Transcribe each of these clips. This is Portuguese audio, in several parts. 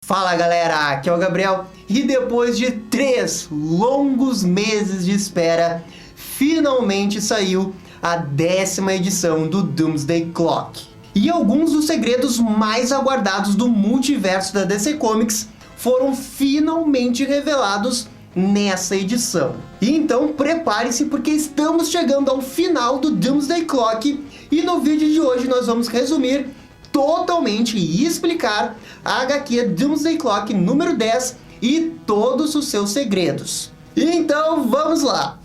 Fala galera, aqui é o Gabriel e depois de 3 longos meses de espera, finalmente saiu a 10ª edição do Doomsday Clock. E alguns dos segredos mais aguardados do multiverso da DC Comics foram finalmente revelados nessa edição. E então prepare-se porque estamos chegando ao final do Doomsday Clock e no vídeo de hoje nós vamos resumir totalmente e explicar a HQ Doomsday Clock número 10 e todos os seus segredos. Então vamos lá!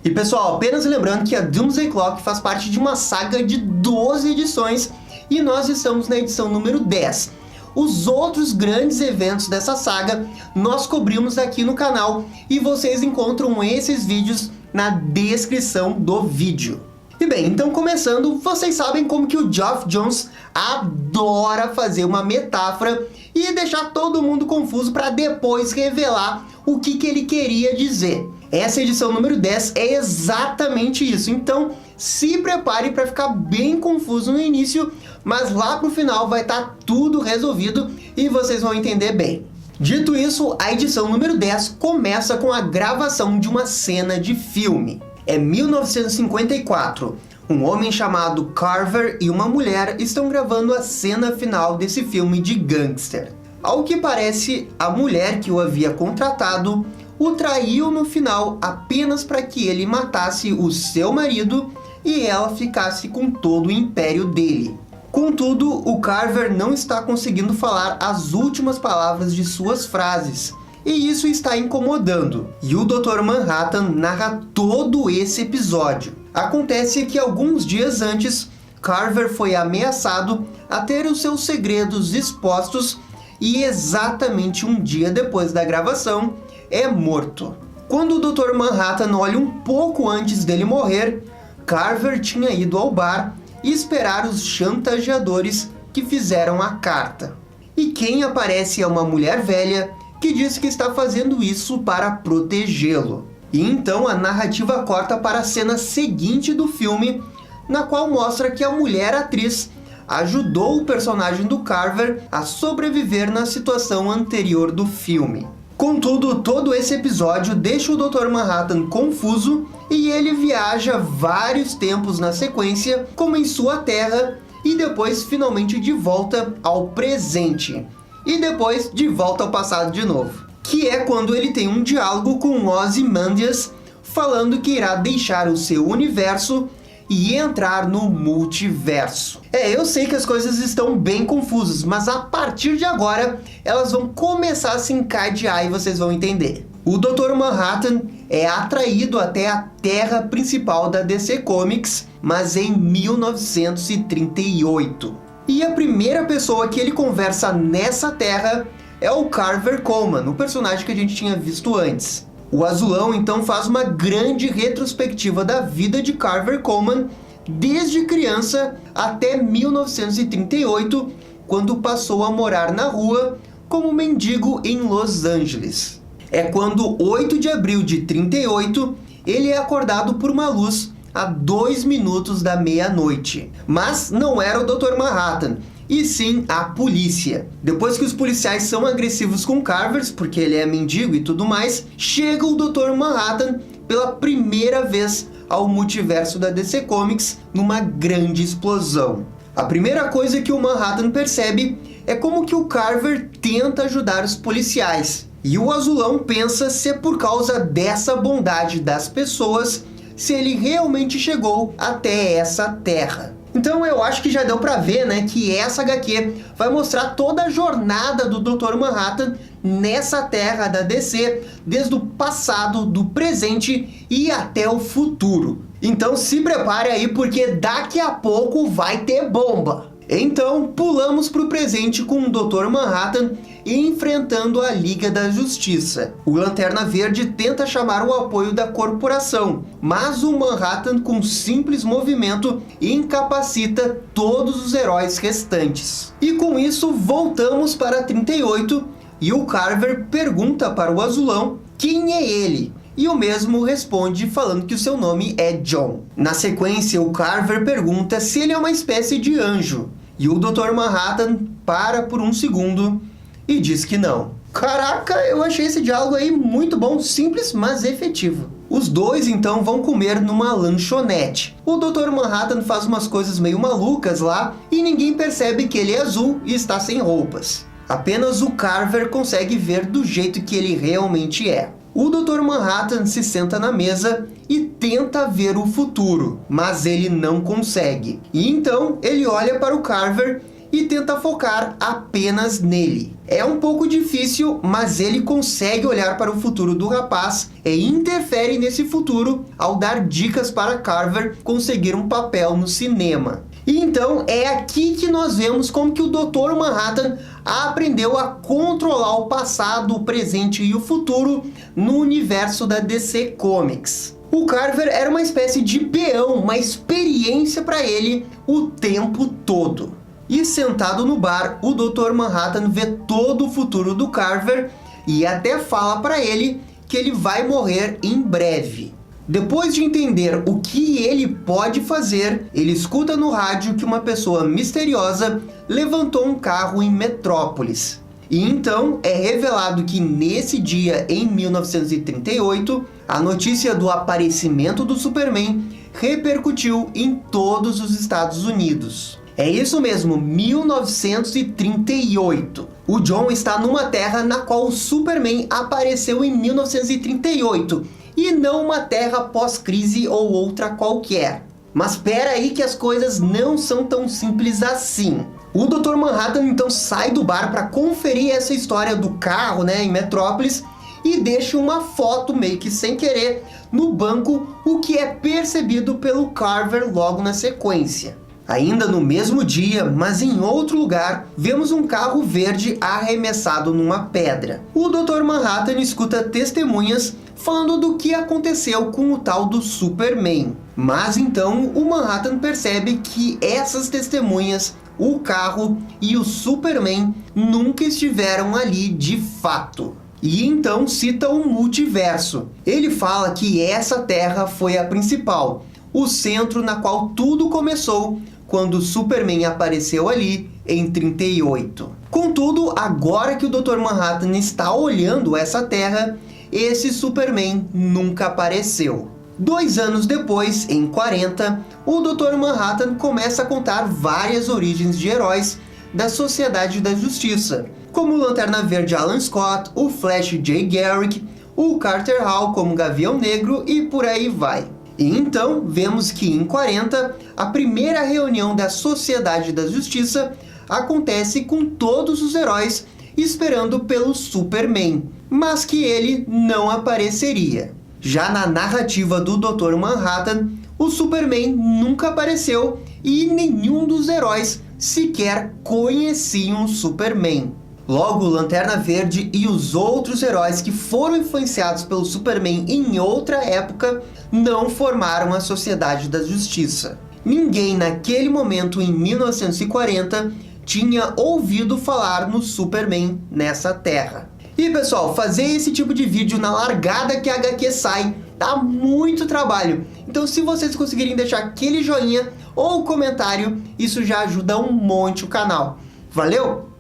E pessoal, apenas lembrando que a Doomsday Clock faz parte de uma saga de 12 edições e nós estamos na edição número 10. Os outros grandes eventos dessa saga nós cobrimos aqui no canal e vocês encontram esses vídeos na descrição do vídeo. E bem, então começando, vocês sabem como que o Geoff Johns adora fazer uma metáfora e deixar todo mundo confuso para depois revelar o que ele queria dizer. Essa edição número 10 é exatamente isso, então se prepare para ficar bem confuso no início, mas lá pro final vai estar tudo resolvido e vocês vão entender bem. Dito isso, a edição número 10 começa com a gravação de uma cena de filme. É 1954. Um homem chamado Carver e uma mulher estão gravando a cena final desse filme de gangster. Ao que parece, a mulher que o havia contratado o traiu no final apenas para que ele matasse o seu marido e ela ficasse com todo o império dele. Contudo, o Carver não está conseguindo falar as últimas palavras de suas frases, e isso está incomodando. E o Dr. Manhattan narra todo esse episódio. Acontece que alguns dias antes, Carver foi ameaçado a ter os seus segredos expostos e exatamente um dia depois da gravação, é morto. Quando o Dr. Manhattan olha um pouco antes dele morrer, Carver tinha ido ao bar e esperar os chantageadores que fizeram a carta. E quem aparece é uma mulher velha que diz que está fazendo isso para protegê-lo. E então a narrativa corta para a cena seguinte do filme, na qual mostra que a mulher atriz ajudou o personagem do Carver a sobreviver na situação anterior do filme. Contudo, todo esse episódio deixa o Dr. Manhattan confuso e ele viaja vários tempos na sequência, como em sua terra, e depois finalmente de volta ao presente. E depois de volta ao passado de novo. Que é quando ele tem um diálogo com Ozymandias, falando que irá deixar o seu universo e entrar no multiverso. Eu sei que as coisas estão bem confusas, mas a partir de agora elas vão começar a se encadear e vocês vão entender. O Dr. Manhattan é atraído até a terra principal da DC Comics, mas em 1938. E a primeira pessoa que ele conversa nessa terra é o Carver Coleman, o personagem que a gente tinha visto antes. O Azulão então faz uma grande retrospectiva da vida de Carver Coleman desde criança até 1938, quando passou a morar na rua como mendigo em Los Angeles. É quando, 8 de abril de 38, ele é acordado por uma luz a 2 minutos da meia-noite. Mas não era o Dr. Manhattan, e sim a polícia. Depois que os policiais são agressivos com Carver, porque ele é mendigo e tudo mais, chega o Dr. Manhattan pela primeira vez ao multiverso da DC Comics numa grande explosão. A primeira coisa que o Manhattan percebe é como que o Carver tenta ajudar os policiais. E o Azulão pensa se é por causa dessa bondade das pessoas se ele realmente chegou até essa terra. Então eu acho que já deu pra ver, né, que essa HQ vai mostrar toda a jornada do Dr. Manhattan nessa terra da DC, desde o passado, do presente e até o futuro. Então se prepare aí porque daqui a pouco vai ter bomba. Então pulamos para o presente com o Dr. Manhattan enfrentando a Liga da Justiça. O Lanterna Verde tenta chamar o apoio da corporação, mas o Manhattan, com simples movimento, incapacita todos os heróis restantes. E com isso voltamos para 38 e o Carver pergunta para o Azulão quem é ele. e o mesmo responde falando que o seu nome é John. Na sequência, o Carver pergunta se ele é uma espécie de anjo, e o Dr. Manhattan para por um segundo e diz que não. Caraca, eu achei esse diálogo aí muito bom, simples, mas efetivo. Os dois então vão comer numa lanchonete. O Dr. Manhattan faz umas coisas meio malucas lá e ninguém percebe que ele é azul e está sem roupas. Apenas o Carver consegue ver do jeito que ele realmente é. O Dr. Manhattan se senta na mesa e tenta ver o futuro, mas ele não consegue. E então ele olha para o Carver e tenta focar apenas nele. É um pouco difícil, mas ele consegue olhar para o futuro do rapaz e interfere nesse futuro ao dar dicas para Carver conseguir um papel no cinema. E então é aqui que nós vemos como que o Dr. Manhattan aprendeu a controlar o passado, o presente e o futuro no universo da DC Comics. O Carver era uma espécie de peão, uma experiência para ele o tempo todo. E sentado no bar, o Dr. Manhattan vê todo o futuro do Carver e até fala para ele que ele vai morrer em breve. Depois de entender o que ele pode fazer, ele escuta no rádio que uma pessoa misteriosa levantou um carro em Metrópolis. E então é revelado que nesse dia, em 1938, a notícia do aparecimento do Superman repercutiu em todos os Estados Unidos. É isso mesmo, 1938. O John está numa terra na qual o Superman apareceu em 1938, e não uma terra pós-crise ou outra qualquer. Mas espera aí que as coisas não são tão simples assim. O Dr. Manhattan então sai do bar para conferir essa história do carro, em Metrópolis, e deixa uma foto meio que sem querer no banco, o que é percebido pelo Carver logo na sequência. Ainda no mesmo dia, mas em outro lugar, vemos um carro verde arremessado numa pedra. O Dr. Manhattan escuta testemunhas falando do que aconteceu com o tal do Superman. Mas então o Manhattan percebe que essas testemunhas, o carro e o Superman nunca estiveram ali de fato. E então cita um multiverso. Ele fala que essa Terra foi a principal, o centro na qual tudo começou quando o Superman apareceu ali em 38. Contudo, agora que o Dr. Manhattan está olhando essa Terra, esse Superman nunca apareceu. 2 anos depois, em 40, o Dr. Manhattan começa a contar várias origens de heróis da Sociedade da Justiça, como o Lanterna Verde Alan Scott, o Flash Jay Garrick, o Carter Hall como Gavião Negro e por aí vai. E então vemos que em 40, a primeira reunião da Sociedade da Justiça acontece com todos os heróis esperando pelo Superman, mas que ele não apareceria. Já na narrativa do Dr. Manhattan, o Superman nunca apareceu e nenhum dos heróis sequer conheciam o Superman. Logo, Lanterna Verde e os outros heróis que foram influenciados pelo Superman em outra época não formaram a Sociedade da Justiça. Ninguém naquele momento, em 1940, tinha ouvido falar no Superman nessa terra. E pessoal, fazer esse tipo de vídeo na largada que a HQ sai dá muito trabalho. Então se vocês conseguirem deixar aquele joinha ou comentário, isso já ajuda um monte o canal. Valeu?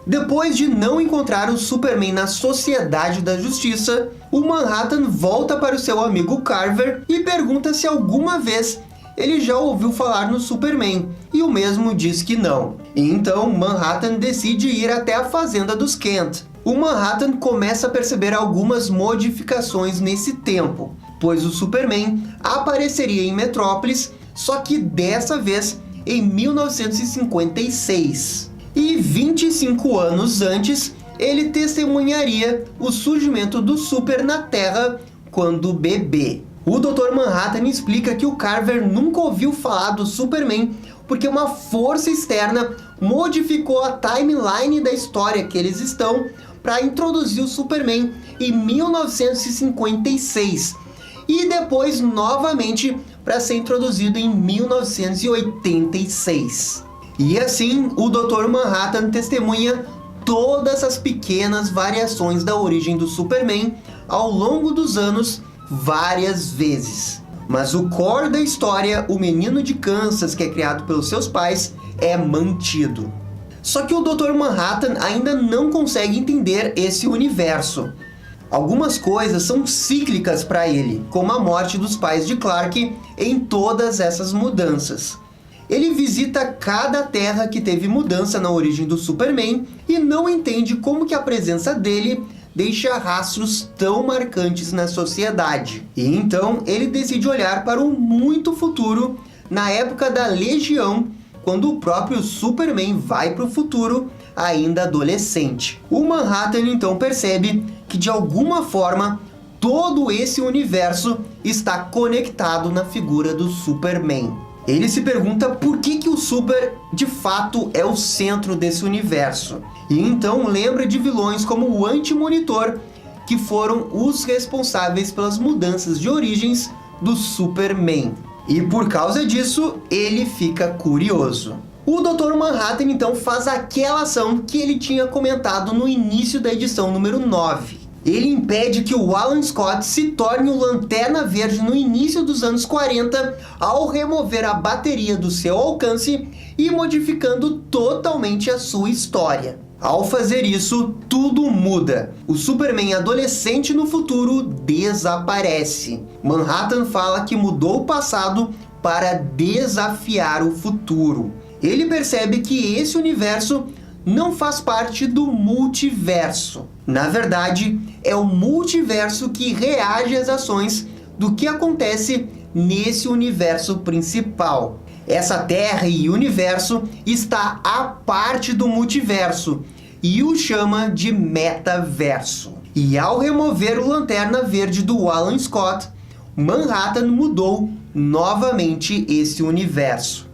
Depois de não encontrar o Superman na Sociedade da Justiça, o Manhattan volta para o seu amigo Carver e pergunta se alguma vez ele já ouviu falar no Superman, e o mesmo diz que não. E então Manhattan decide ir até a fazenda dos Kent. O Manhattan começa a perceber algumas modificações nesse tempo, pois o Superman apareceria em Metrópolis, só que dessa vez em 1956. E 25 anos antes, ele testemunharia o surgimento do Super na Terra quando bebê. O Dr. Manhattan explica que o Carver nunca ouviu falar do Superman porque uma força externa modificou a timeline da história que eles estão para introduzir o Superman em 1956 e depois novamente para ser introduzido em 1986. E assim, o Dr. Manhattan testemunha todas as pequenas variações da origem do Superman ao longo dos anos várias vezes. Mas o core da história, o menino de Kansas, que é criado pelos seus pais, é mantido. Só que o Dr. Manhattan ainda não consegue entender esse universo. Algumas coisas são cíclicas para ele, como a morte dos pais de Clark em todas essas mudanças. Ele visita cada terra que teve mudança na origem do Superman e não entende como que a presença dele deixa rastros tão marcantes na sociedade. E então ele decide olhar para o muito futuro, na época da Legião, quando o próprio Superman vai para o futuro, ainda adolescente. O Manhattan então percebe que de alguma forma todo esse universo está conectado na figura do Superman. Ele se pergunta por que o Super de fato é o centro desse universo. E então lembra de vilões como o Anti-Monitor, que foram os responsáveis pelas mudanças de origens do Superman. E por causa disso, ele fica curioso. O Dr. Manhattan então faz aquela ação que ele tinha comentado no início da edição número 9. Ele impede que o Alan Scott se torne o Lanterna Verde no início dos anos 40 ao remover a bateria do seu alcance e modificando totalmente a sua história. Ao fazer isso, tudo muda. O Superman adolescente no futuro desaparece. Manhattan fala que mudou o passado para desafiar o futuro. Ele percebe que esse universo não faz parte do multiverso. Na verdade, é o multiverso que reage às ações do que acontece nesse universo principal. Essa Terra e universo está à parte do multiverso e o chama de metaverso. E ao remover o Lanterna Verde do Alan Scott, Manhattan mudou novamente esse universo.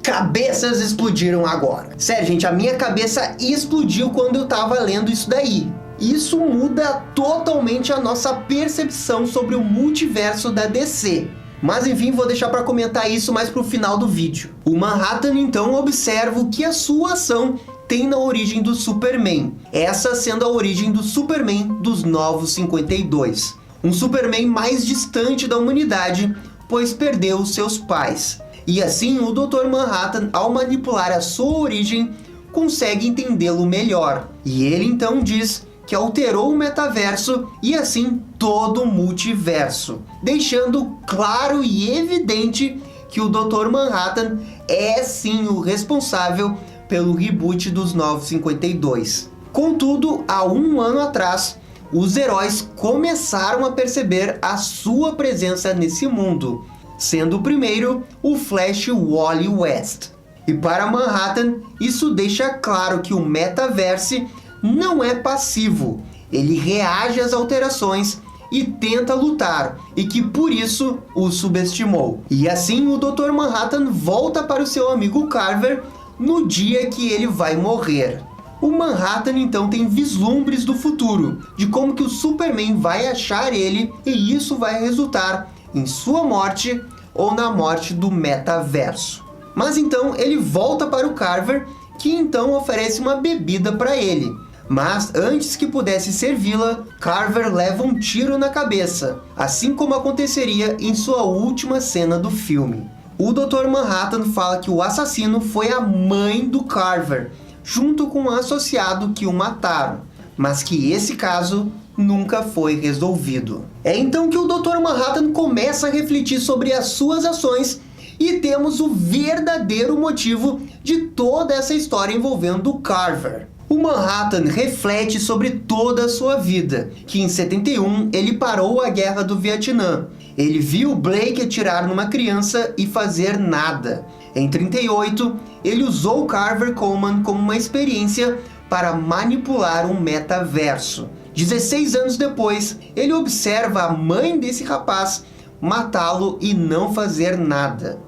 Cabeças explodiram agora. Sério, gente, a minha cabeça explodiu quando eu tava lendo isso daí. Isso muda totalmente a nossa percepção sobre o multiverso da DC. Mas enfim, vou deixar para comentar isso mais pro final do vídeo. O Manhattan então observa o que a sua ação tem na origem do Superman. Essa sendo a origem do Superman dos Novos 52. Um Superman mais distante da humanidade, pois perdeu seus pais. E assim, o Dr. Manhattan, ao manipular a sua origem, consegue entendê-lo melhor. E ele então diz que alterou o metaverso e assim todo o multiverso, deixando claro e evidente que o Dr. Manhattan é sim o responsável pelo reboot dos Novos 52. Contudo, há um ano atrás, os heróis começaram a perceber a sua presença nesse mundo, sendo o primeiro o Flash Wally West. E para Manhattan, isso deixa claro que o metaverse não é passivo, ele reage às alterações e tenta lutar, e que por isso o subestimou. E assim o Dr. Manhattan volta para o seu amigo Carver no dia que ele vai morrer. O Manhattan então tem vislumbres do futuro, de como que o Superman vai achar ele, e isso vai resultar em sua morte ou na morte do metaverso. Mas então ele volta para o Carver, que então oferece uma bebida para ele. Mas antes que pudesse servi-la, Carver leva um tiro na cabeça, assim como aconteceria em sua última cena do filme. O Dr. Manhattan fala que o assassino foi a mãe do Carver, junto com o associado que o mataram, mas que esse caso nunca foi resolvido. É então que o Dr. Manhattan começa a refletir sobre as suas ações e temos o verdadeiro motivo de toda essa história envolvendo o Carver. O Manhattan reflete sobre toda a sua vida, que em 71 ele parou a guerra do Vietnã. Ele viu Blake atirar numa criança e fazer nada. Em 38, ele usou Carver Coleman como uma experiência para manipular um metaverso. 16 anos depois, ele observa a mãe desse rapaz matá-lo e não fazer nada.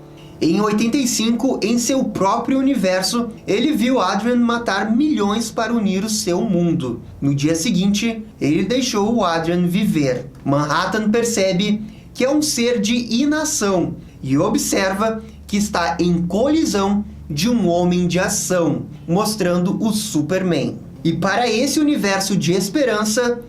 Em 85, em seu próprio universo, ele viu Adrian matar milhões para unir o seu mundo. No dia seguinte, ele deixou o Adrian viver. Manhattan percebe que é um ser de inação e observa que está em colisão de um homem de ação, mostrando o Superman. E para esse universo de esperança,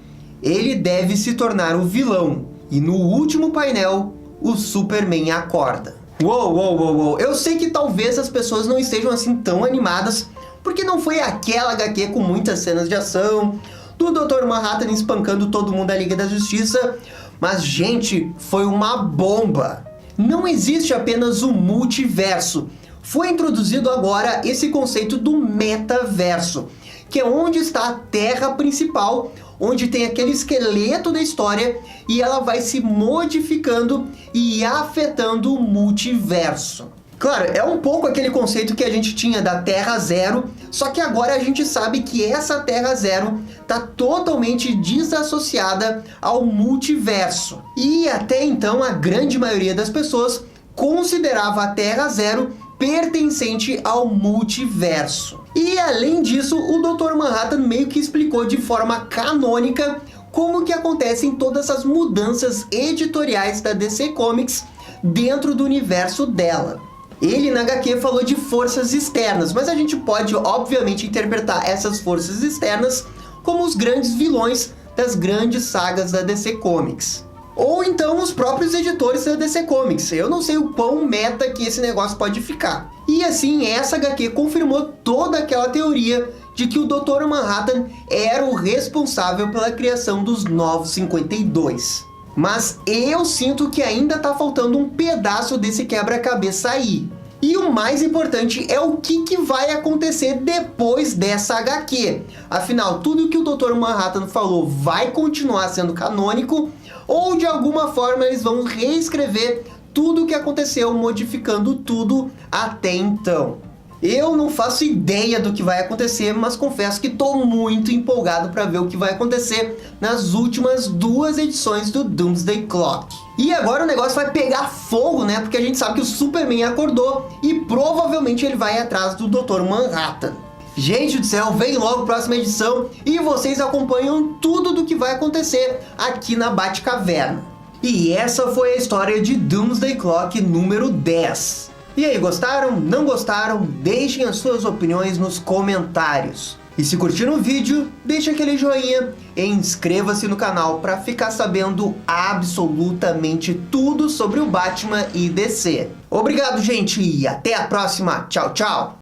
ele deve se tornar o vilão, E no último painel, o Superman acorda. Uou. Eu sei que talvez as pessoas não estejam assim tão animadas, porque não foi aquela HQ com muitas cenas de ação, do Dr. Manhattan espancando todo mundo da Liga da Justiça, mas, gente, foi uma bomba. Não existe apenas o multiverso. Foi introduzido agora esse conceito do metaverso, que é onde está a Terra principal, onde tem aquele esqueleto da história e ela vai se modificando e afetando o multiverso. Claro, é um pouco aquele conceito que a gente tinha da Terra Zero, só que agora a gente sabe que essa Terra Zero está totalmente desassociada ao multiverso. E até então a grande maioria das pessoas considerava a Terra Zero pertencente ao multiverso. E além disso, o Dr. Manhattan meio que explicou de forma canônica como que acontecem todas as mudanças editoriais da DC Comics dentro do universo dela. Ele na HQ falou de forças externas, mas a gente pode obviamente interpretar essas forças externas como os grandes vilões das grandes sagas da DC Comics. Ou então os próprios editores da DC Comics. Eu não sei o quão meta que esse negócio pode ficar. E assim, essa HQ confirmou toda aquela teoria de que o Dr. Manhattan era o responsável pela criação dos Novos 52. Mas eu sinto que ainda tá faltando um pedaço desse quebra-cabeça aí. E o mais importante é o que vai acontecer depois dessa HQ. Afinal, tudo que o Dr. Manhattan falou vai continuar sendo canônico, ou de alguma forma eles vão reescrever tudo o que aconteceu, modificando tudo até então. Eu não faço ideia do que vai acontecer, mas confesso que estou muito empolgado para ver o que vai acontecer nas últimas 2 edições do Doomsday Clock. E agora o negócio vai pegar fogo, né? Porque a gente sabe que o Superman acordou e provavelmente ele vai atrás do Dr. Manhattan. Gente do céu, vem logo a próxima edição e vocês acompanham tudo do que vai acontecer aqui na Batcaverna. E essa foi a história de Doomsday Clock número 10. E aí, gostaram? Não gostaram? Deixem as suas opiniões nos comentários. E se curtiram o vídeo, deixe aquele joinha e inscreva-se no canal para ficar sabendo absolutamente tudo sobre o Batman e DC. Obrigado, gente, e até a próxima. Tchau, tchau!